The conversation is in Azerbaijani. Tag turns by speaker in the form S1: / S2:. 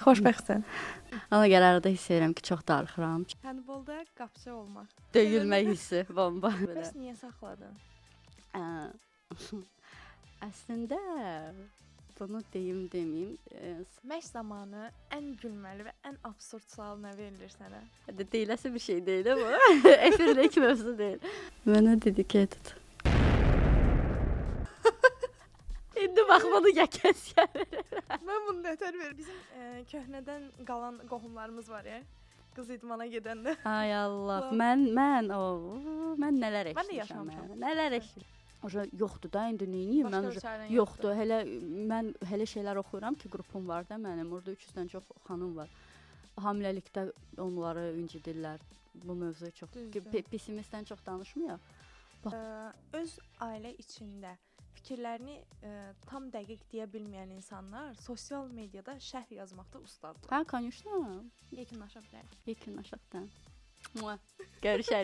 S1: Xoşbəxtsən.
S2: Ona görə arada hiss edirəm ki, çox darıxıram.
S1: Handbolda qapıçı olmaq.
S2: Döyülmək hissi, bomba.
S1: Bəs niyə saxladın?
S2: Əslində bunu deyim deməyim.
S1: Məşq zamanı ən gülməli və ən absurd sual nə verilir sənə?
S2: Deyiləsi bir şey deyil bu. Efirlik mövzu deyil. Mənə dedicated. İndi bax bunu gəl verir.
S1: Mən bunu nətər verir. Bizim köhnədən qalan qohumlarımız var ya. Qız idmana gedəndə.
S2: Ay Allah. Mən nələr eşitmişəm.
S1: Mən də yaşamışam.
S2: Nələr eşitmişəm. Oca yoxdur da indi neyniyim? Mən yoxdur. Mən hələ şeylər oxuyuram ki, qrupum var da mənim. Orada 300-dən çox xanım var. Hamiləlikdə onları incidirlər. Bu mövzu çox pessimistdən çox danışmıyıq.
S1: Öz ailə içində fikirlərini tam dəqiq deyə bilməyən insanlar sosial mediada şərh yazmaqda ustaddır.
S2: Конечно.
S1: Yekunlaşa bilər.
S2: Yekunlaşaq da. Görüşərik.